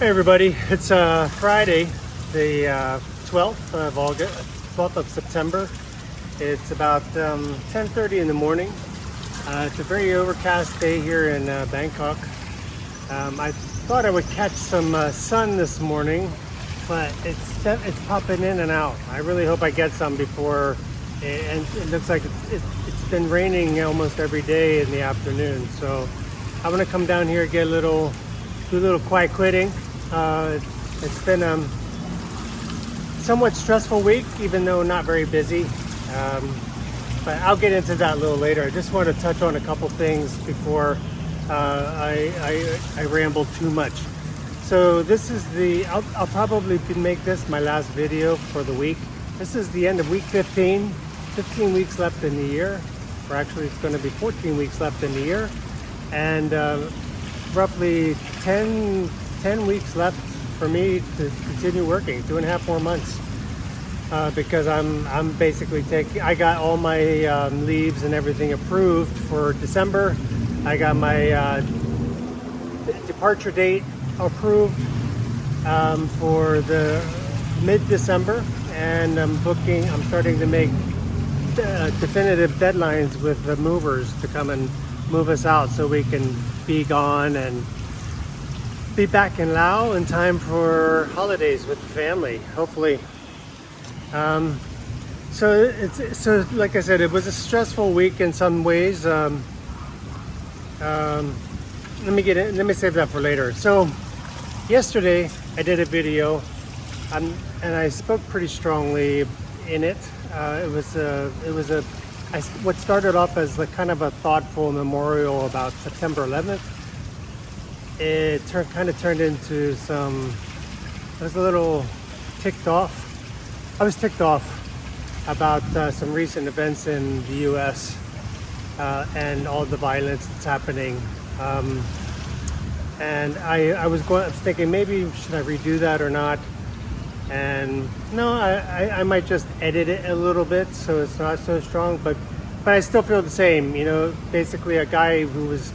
Hey everybody, it's Friday, the 12th of August, 12th of September. It's about 10:30 in the morning. It's a very overcast day here in Bangkok. I thought I would catch some sun this morning, but it's popping in and out. I really hope I get some before, and it looks like it's been raining almost every day in the afternoon. So I'm gonna come down here, do a little quiet quitting. It's been a somewhat stressful week, even though not very busy. But I'll get into that a little later. I just want to touch on a couple things before I ramble too much. So this is I'll probably make this my last video for the week. This is the end of week 15. 15 weeks left in the year. Or actually it's going to be 14 weeks left in the year. And roughly 10 weeks left for me to continue working, 2.5 more months, because I'm basically I got all my leaves and everything approved for December. I got my departure date approved for the mid-December, and I'm starting to make definitive deadlines with the movers to come and move us out so we can be gone and be back in Laos in time for holidays with the family, hopefully. So like I said, it was a stressful week in some ways. Let me save that for later. So yesterday I did a video, and I spoke pretty strongly in it. What started off as kind of a thoughtful memorial about September 11th. It kind of turned into I was a little ticked off. I was ticked off about some recent events in the US and all the violence that's happening. And I was thinking, maybe should I redo that or not? And no, I might just edit it a little bit so it's not so strong, but I still feel the same. You know, basically a guy who was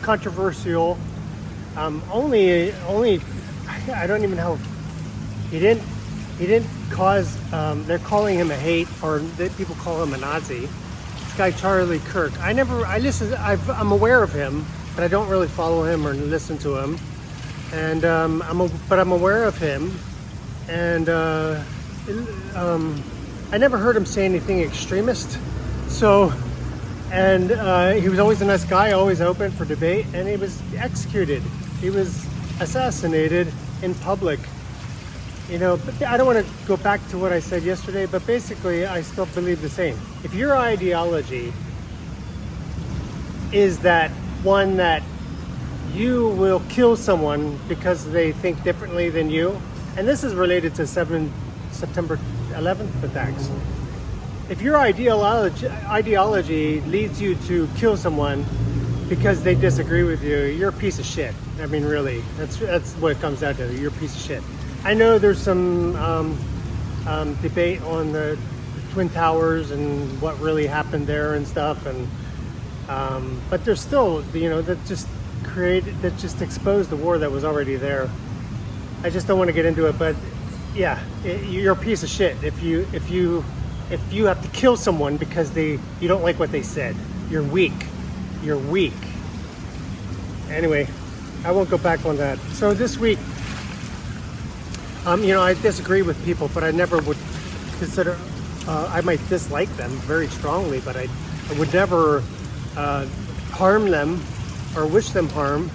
controversial. Only I don't even know. He didn't cause. They're calling him a hate, or people call him a Nazi. This guy Charlie Kirk. I'm aware of him, but I don't really follow him or listen to him. And but I'm aware of him, and I never heard him say anything extremist. So. And he was always a nice guy, always open for debate, and he was executed. He was assassinated in public. You know, but I don't want to go back to what I said yesterday, but basically I still believe the same. If your ideology is that you will kill someone because they think differently than you, and this is related to September 11th attacks. If your ideology leads you to kill someone because they disagree with you, you're a piece of shit. I mean, really, that's what it comes down to. You're a piece of shit. I know there's some debate on the Twin Towers and what really happened there and stuff, and but there's still, that just exposed the war that was already there. I just don't want to get into it, but yeah, you're a piece of shit if you have to kill someone because you don't like what they said. You're weak. You're weak. Anyway, I won't go back on that. So this week, I disagree with people, but I never would consider, I might dislike them very strongly, but I would never harm them or wish them harm.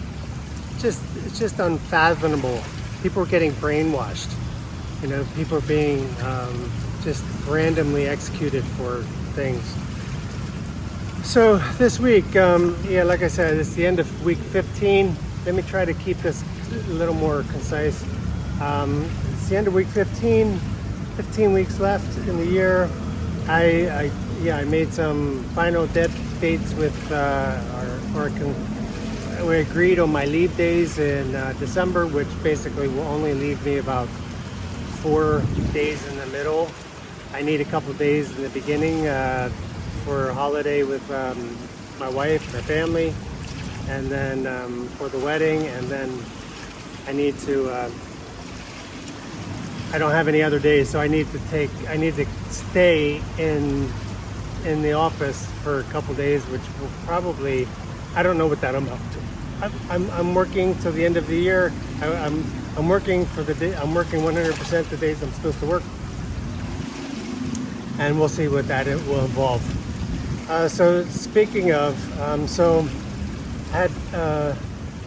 It's just unfathomable. People are getting brainwashed. People are being just randomly executed for things. So this week, like I said, it's the end of week 15. Let me try to keep this a little more concise. It's the end of week 15. 15 weeks left in the year. I made some final dates with we agreed on my leave days in December, which basically will only leave me about 4 days in the middle. I need a couple of days in the beginning for a holiday with my wife, my family, and then for the wedding, and then I need to. I don't have any other days, so I need to stay in the office for a couple days, which will probably, I don't know what that amount to. I'm working till the end of the year. I'm working for the day. I'm working 100% the days I'm supposed to work, and we'll see what that will involve. So speaking of, so I had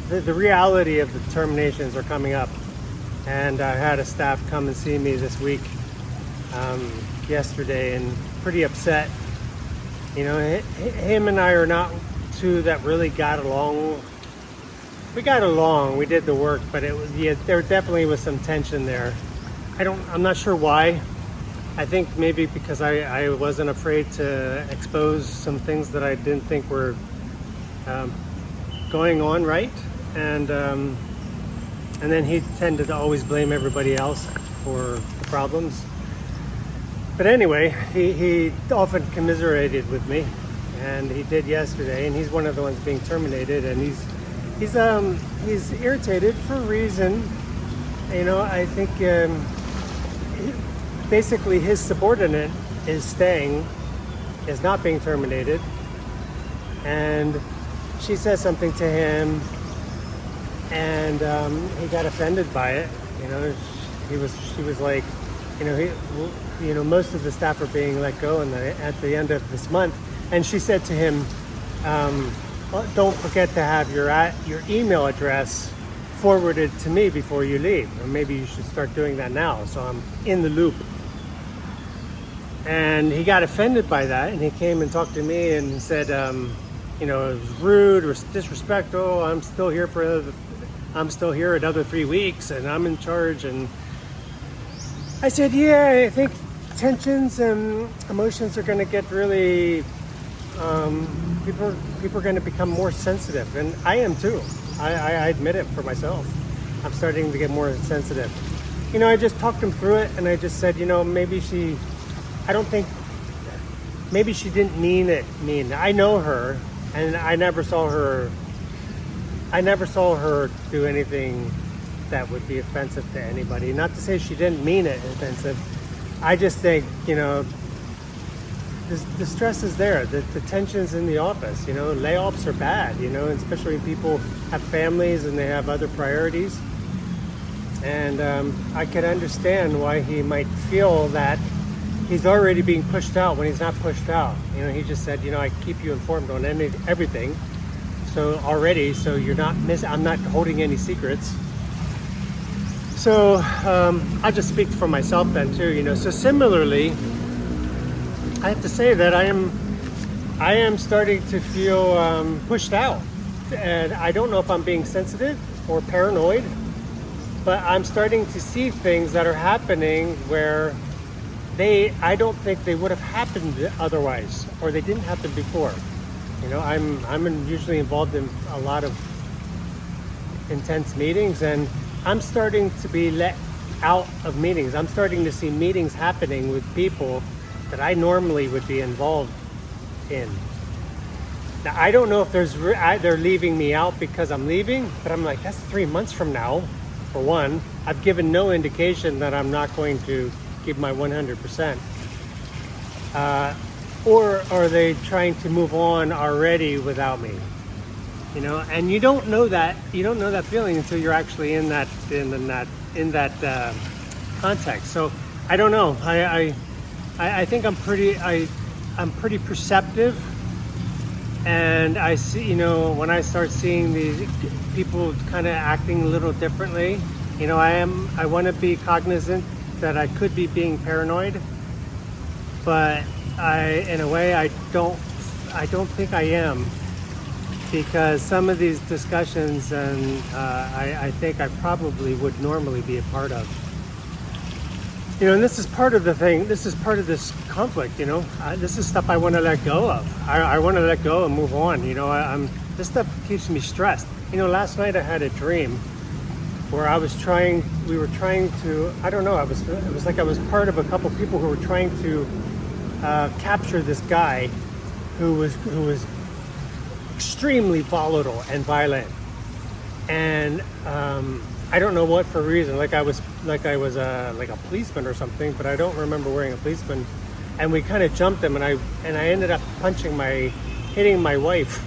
the reality of the terminations are coming up, and I had a staff come and see me this week, yesterday, and pretty upset. You know, him and I are not two that really got along. We got along. We did the work, but it was, yeah, there definitely was some tension there. I'm not sure why. I think maybe because I wasn't afraid to expose some things that I didn't think were going on right, and then he tended to always blame everybody else for the problems. But anyway, he often commiserated with me, and he did yesterday, and he's one of the ones being terminated, and he's irritated for a reason. You know, I think basically his subordinate is not being terminated, and she says something to him, and he got offended by it. You know, she was like, you know, most of the staff are being let go at the end of this month, and she said to him, don't forget to have your email address forwarded to me before you leave, or maybe you should start doing that now, so I'm in the loop. And he got offended by that, and he came and talked to me and said, you know, it was rude or disrespectful. I'm still here another 3 weeks, and I'm in charge. And I said, yeah, I think tensions and emotions are going to get really, people are going to become more sensitive, and I am too. I admit it for myself. I'm starting to get more sensitive. You know, I just talked him through it, and I just said, you know, maybe she didn't mean it mean. I know her, and I never saw her do anything that would be offensive to anybody. Not to say she didn't mean it offensive. I just think, you know, the stress is there. The tension's in the office. You know, layoffs are bad, you know, especially when people have families and they have other priorities. And I could understand why he might feel that he's already being pushed out when he's not pushed out. You know, he just said, you know, I keep you informed on everything. So you're not I'm not holding any secrets. So I'll just speak for myself then too, you know. So similarly, I have to say that I am starting to feel pushed out, and I don't know if I'm being sensitive or paranoid, but I'm starting to see things that are happening where I don't think they would have happened otherwise, or they didn't happen before. You know, I'm usually involved in a lot of intense meetings, and I'm starting to be let out of meetings. I'm starting to see meetings happening with people that I normally would be involved in. Now, I don't know if they're leaving me out because I'm leaving, but I'm like, that's 3 months from now, for one. I've given no indication that I'm not going to give my 100%. Or are they trying to move on already without me? You know, and you don't know that feeling until you're actually in that context. So I don't know. I think I'm pretty perceptive, and I see, you know, when I start seeing these people kind of acting a little differently, you know, I want to be cognizant that I could be being paranoid, but in a way I don't think I am, because some of these discussions, and I think I probably would normally be a part of. You know, and this is part of the thing. This is part of this conflict. You know, this is stuff I want to let go of. I want to let go and move on. You know, this stuff keeps me stressed. You know, last night I had a dream where we were trying to, I don't know, it was like I was part of a couple people who were trying to capture this guy who was extremely volatile and violent, and I don't know what for reason. Like I was like a policeman or something, but I don't remember wearing a policeman. And we kind of jumped him, and I ended up hitting my wife.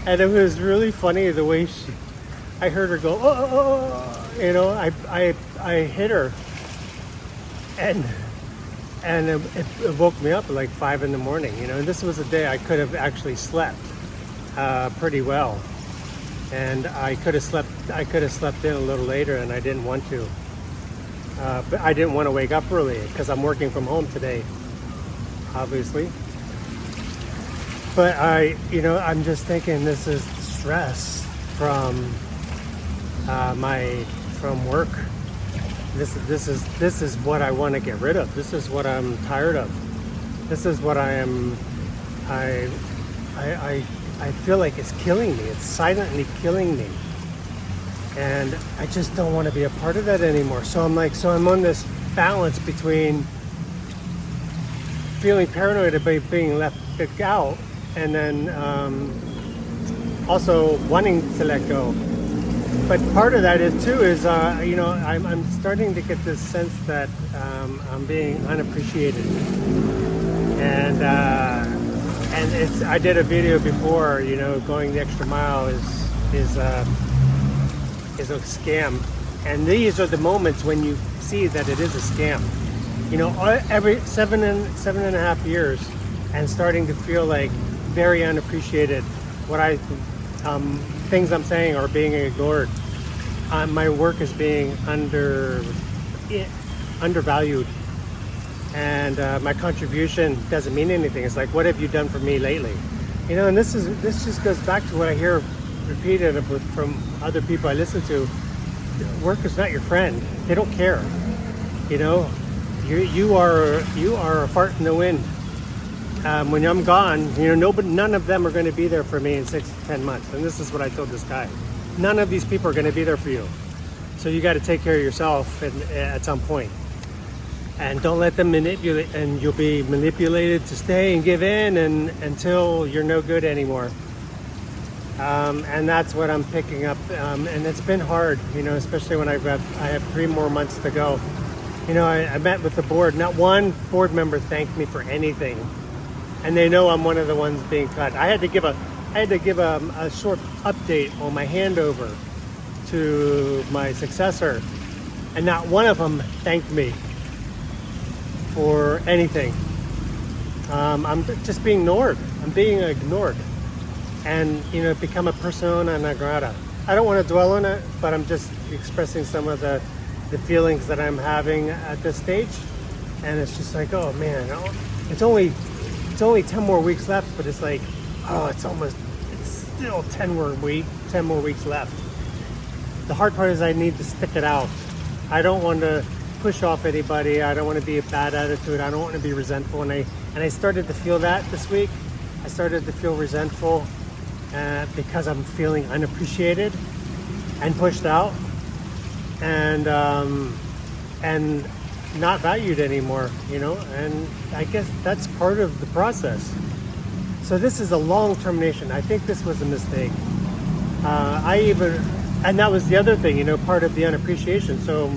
And it was really funny the way I heard her go, oh, you know, I hit her, and it woke me up at like 5 in the morning, you know. And this was a day I could have actually slept pretty well, and I could have slept in a little later, and I didn't want to. But I didn't want to wake up early because I'm working from home today, obviously. But I'm just thinking this is stress from from work. This is what I want to get rid of. This is what I'm tired of. This is what I feel like it's killing me. It's silently killing me. And I just don't want to be a part of that anymore. So I'm on this balance between feeling paranoid about being left out, and then also wanting to let go. But part of that is I'm starting to get this sense that I'm being unappreciated, and I did a video before. You know, going the extra mile is a scam, and these are the moments when you see that it is a scam. You know, every seven and a half years, and starting to feel like very unappreciated. Things I'm saying are being ignored. My work is being undervalued, and my contribution doesn't mean anything. It's like, what have you done for me lately? You know, and this just goes back to what I hear repeated from other people I listen to. Work is not your friend. They don't care. You know, you are a fart in the wind. When I'm gone, you know, none of them are going to be there for me in 6 to 10 months. And this is what I told this guy. None of these people are going to be there for you. So you got to take care of yourself at some point. And don't let them manipulate, and you'll be manipulated to stay and give in until you're no good anymore. And that's what I'm picking up. And it's been hard, you know, especially when I have 3 more months to go. You know, I met with the board. Not one board member thanked me for anything. And they know I'm one of the ones being cut. I had to give a short update on my handover to my successor, and not one of them thanked me for anything. I'm just being ignored. I'm being ignored, and you know, become a persona non grata. I don't want to dwell on it, but I'm just expressing some of the feelings that I'm having at this stage, and it's just like, oh man, it's only 10 more weeks left, but it's like, oh, it's still 10 more weeks left. The hard part is I need to stick it out. I don't want to push off anybody. I don't want to be a bad attitude. I don't want to be resentful. And I started to feel that this week. I started to feel resentful because I'm feeling unappreciated and pushed out, and not valued anymore, you know. And I guess that's part of the process. So this is a long termination. I think this was a mistake. And that was the other thing, you know, part of the unappreciation. So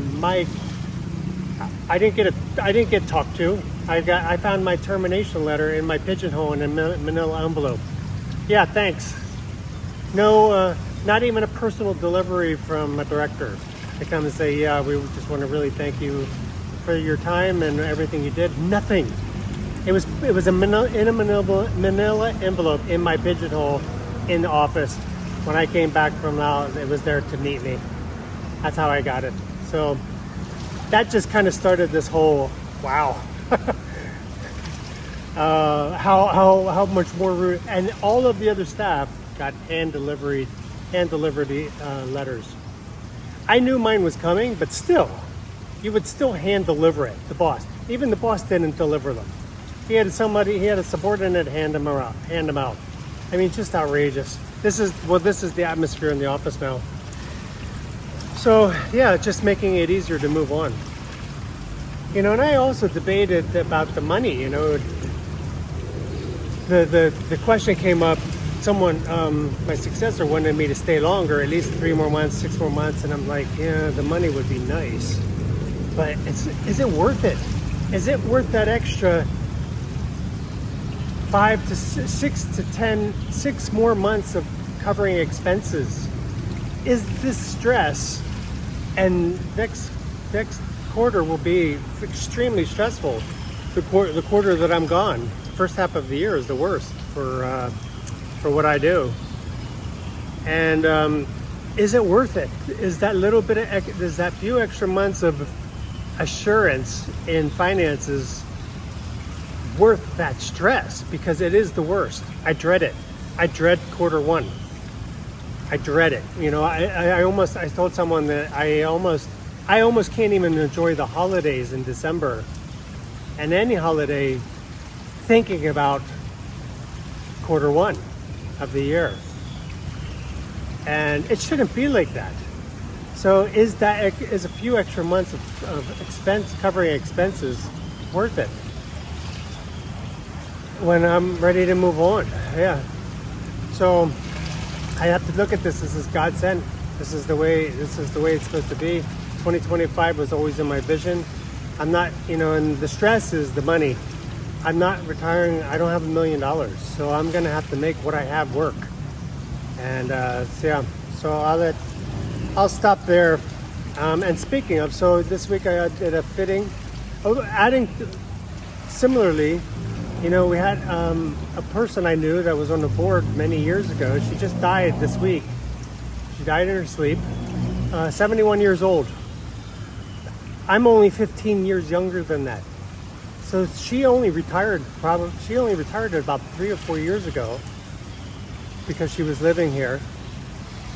I didn't get talked to. I found my termination letter in my pigeonhole in a manila envelope. Yeah, thanks. No, not even a personal delivery from a director to come and say, yeah, we just want to really thank you for your time and everything you did. Nothing. It was a manila envelope in my pigeonhole in the office. When I came back from Laos, it was there to meet me. That's how I got it. So that just kind of started this whole, wow. How much more rude. And all of the other staff got hand delivered letters. I knew mine was coming, but still, you would still hand deliver it, the boss. Even the boss didn't deliver them. He had a subordinate hand them out. I mean, just outrageous. This is the atmosphere in the office now. So yeah, just making it easier to move on. You know, and I also debated about the money, you know. The question came up, someone, my successor wanted me to stay longer, at least 3 more months, 6 more months, and I'm like, yeah, the money would be nice, but is it worth it? Is it worth that extra 5 to 6 to 10, 6 more months of covering expenses? Is this stress? And next quarter will be extremely stressful. The quarter that I'm gone, first half of the year is the worst for what I do. And is it worth it? Is that little bit of, is that few extra months of assurance in finances worth that stress? Because it is the worst. I dread it. I dread quarter one. I dread it. You know, I told someone that I almost can't even enjoy the holidays in December and any holiday thinking about quarter one of the year. And it shouldn't be like that. So is a few extra months of covering expenses worth it when I'm ready to move on? Yeah. So I have to look at this. This is God sent. This is the way it's supposed to be. 2025 was always in my vision. I'm not, and the stress is the money. I'm not retiring. I don't have $1 million, so I'm gonna have to make what I have work. And so I'll stop there. And speaking of, so this week I did a fitting. Similarly, we had a person I knew that was on the board many years ago. She just died this week. She died in her sleep. 71 years old. I'm only 15 years younger than that. So she only retired about 3 or 4 years ago because she was living here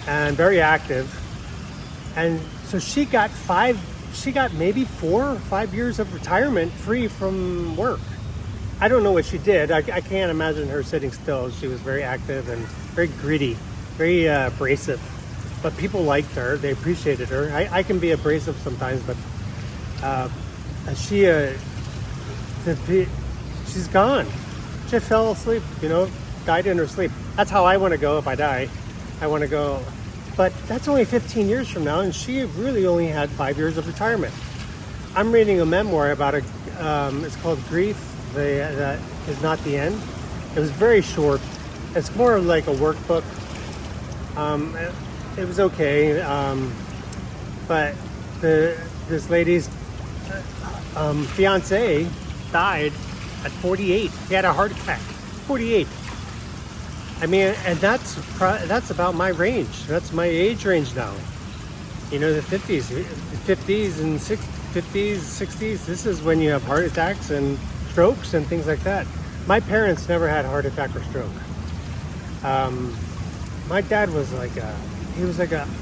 and very active. And so she got maybe 4 or 5 years of retirement free from work. I don't know what she did. I can't imagine her sitting still. She was very active and very gritty, very abrasive. But people liked her. They appreciated her. I can be abrasive sometimes, but she's gone. She fell asleep, died in her sleep. That's how I want to go if I die. I want to go. But that's only 15 years from now, and she really only had 5 years of retirement. I'm reading a memoir about it's called Grief. That is not the end. It was very short. It's more like a workbook. It was okay, but this lady's fiance died at 48. He had a heart attack. 48. I mean, and that's about my range. That's my age range now. The 50s and 50s, 60s. This is when you have heart attacks and strokes and things like that. My parents never had a heart attack or stroke. My dad was like a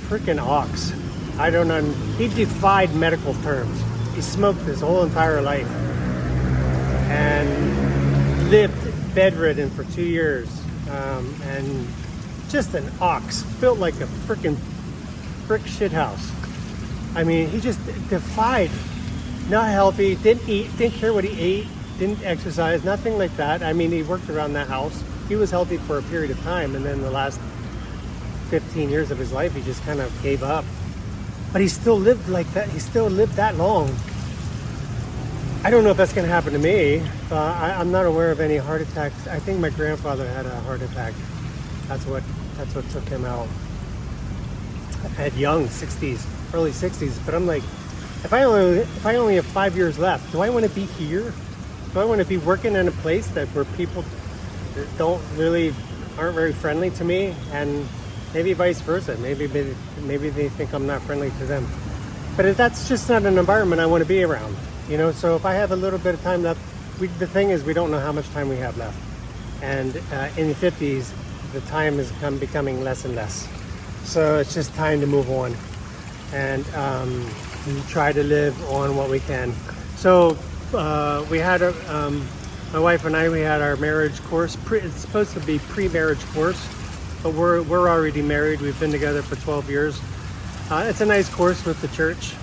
freaking ox. I don't know. He defied medical terms. He smoked his whole entire life and lived bedridden for 2 years. And just an ox, built like a freaking brick shit house. I mean, he just defied. Not healthy, didn't eat, didn't care what he ate, didn't exercise, nothing like that. I mean, he worked around that house. He was healthy for a period of time, and then the last 15 years of his life, he just kind of gave up. But he still lived like that. He still lived that long. I don't know if that's going to happen to me. I'm not aware of any heart attacks. I think my grandfather had a heart attack. That's what took him out at young 60s, early 60s. But I'm like, if I only have 5 years left, do I want to be here? Do I want to be working in a place where people aren't very friendly to me, and maybe vice versa? Maybe they think I'm not friendly to them. But that's just not an environment I want to be around. So if I have a little bit of time left, the thing is, we don't know how much time we have left. And in the 50s, the time is becoming less and less. So it's just time to move on and try to live on what we can. So we had my wife and I, we had our marriage course. It's supposed to be pre-marriage course, but we're already married. We've been together for 12 years. It's a nice course with the church.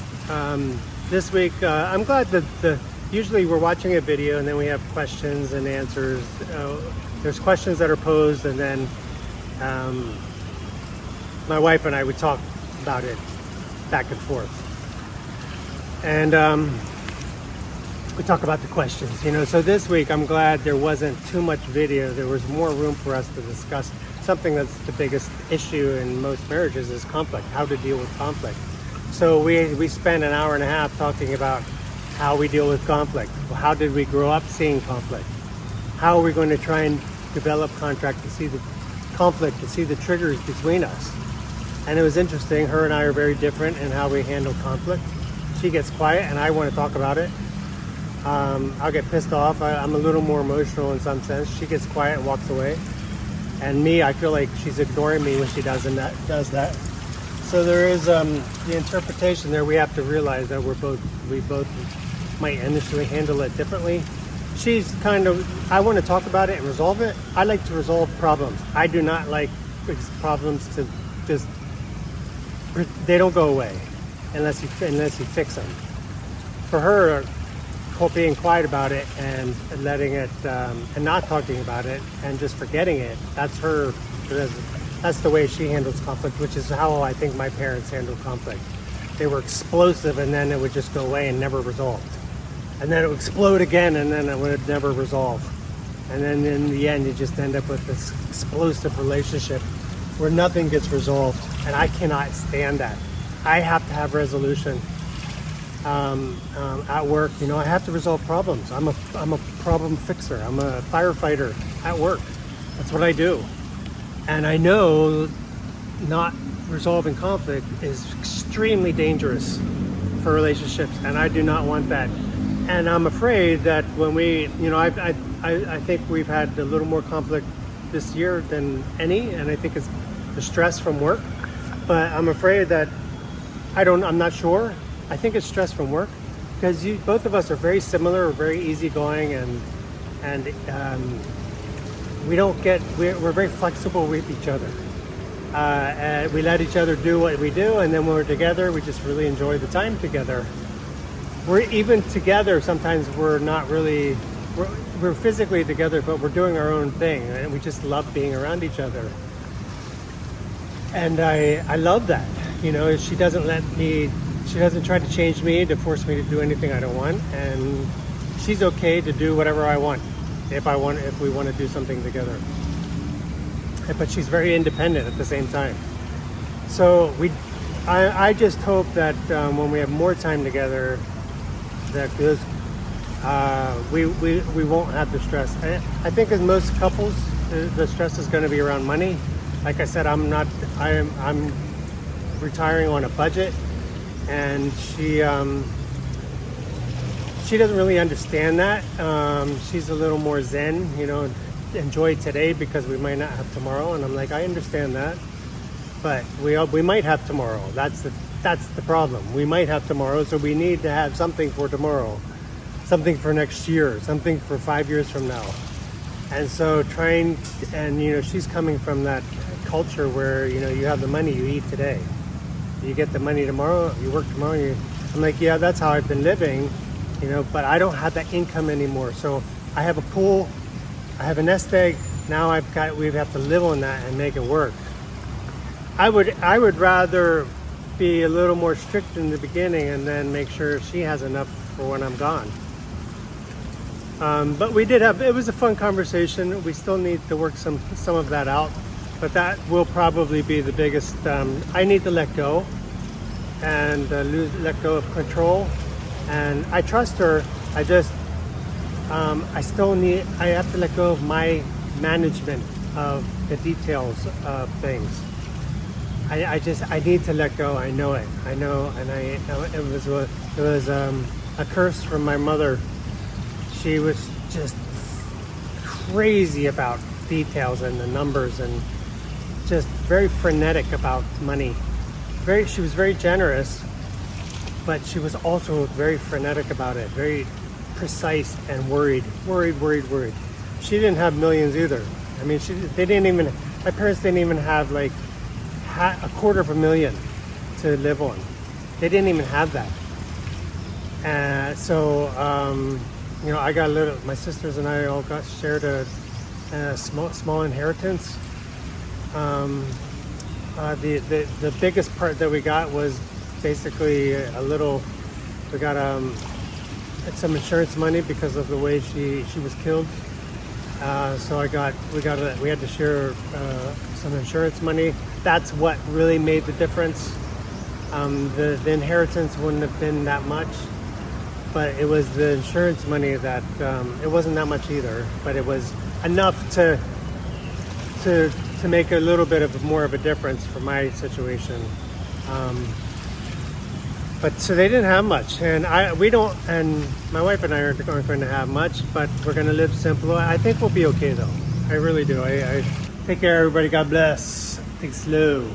This week, I'm glad that usually we're watching a video and then we have questions and answers. There's questions that are posed, and then um, my wife and I would talk about it back and forth. And we talk about the questions, you know. So this week, I'm glad there wasn't too much video. There was more room for us to discuss something that's the biggest issue in most marriages is conflict, how to deal with conflict. So we spent an hour and a half talking about how we deal with conflict. How did we grow up seeing conflict? How are we going to try and develop conflict to see the triggers between us? And it was interesting. Her and I are very different in how we handle conflict. She gets quiet and I want to talk about it. I'll get pissed off. I'm a little more emotional in some sense. She gets quiet and walks away. And me, I feel like she's ignoring me when she does that. So there is the interpretation there. We have to realize that we both might initially handle it differently. She's kind of, I want to talk about it and resolve it. I like to resolve problems. I do not like problems to just, they don't go away unless you fix them. For her, being quiet about it and letting it and not talking about it and just forgetting it, that's the way she handles conflict, which is how I think my parents handled conflict. They were explosive and then it would just go away and never resolved, and then it would explode again and then it would never resolve, and then in the end you just end up with this explosive relationship where nothing gets resolved. And I cannot stand that. I have to have resolution. At work, you know, I have to resolve problems. I'm a problem fixer. I'm a firefighter at work. That's what I do. And I know not resolving conflict is extremely dangerous for relationships, and I do not want that. And I'm afraid that when we, you know, I think we've had a little more conflict this year than any, and I think it's the stress from work. But I'm afraid that I'm not sure. I think it's stress from work, because both of us are very similar, we're very easygoing, and we're very flexible with each other. And we let each other do what we do, and then when we're together, we just really enjoy the time together. We're even together, sometimes we're not really, we're physically together, but we're doing our own thing, and we just love being around each other. And I love that, you know. She doesn't try to change me, to force me to do anything I don't want, and she's okay to do whatever I want if we want to do something together. But she's very independent at the same time. So I just hope that when we have more time together, that we won't have the stress. I think as most couples, the stress is going to be around money. Like I said, I'm retiring on a budget. And she doesn't really understand that. She's a little more zen, you know, enjoy today because we might not have tomorrow. And I'm like, I understand that, but we might have tomorrow. That's the problem. We might have tomorrow, so we need to have something for tomorrow, something for next year, something for 5 years from now. And so and you know, she's coming from that culture where, you know, you have the money, you eat today. You get the money tomorrow, you work tomorrow. I'm like, yeah, that's how I've been living, you know, but I don't have that income anymore. So I have a pool, I have a nest egg. Now we have to live on that and make it work. I would rather be a little more strict in the beginning and then make sure she has enough for when I'm gone. But it was a fun conversation. We still need to work some of that out. But that will probably be the biggest. I need to let go and let go of control. And I trust her. I have to let go of my management of the details of things. I need to let go. I know it. I know, and it was a curse from my mother. She was just crazy about details and the numbers, and just very frenetic about money. She was very generous, but she was also very frenetic about it, very precise and worried. She didn't have millions either. I mean, my parents didn't even have like $250,000 to live on. They didn't even have that. You know, I got my sisters and I all shared a small inheritance. The biggest part that we got was basically a little. We got some insurance money because of the way she was killed. So we had to share some insurance money. That's what really made the difference. The inheritance wouldn't have been that much, but it was the insurance money that it wasn't that much either, but it was enough to make a little bit of more of a difference for my situation. But so they didn't have much, and my wife and I aren't going to have much, but we're going to live simple. I think we'll be okay though. I really do. I take care, everybody. God bless. Take it slow.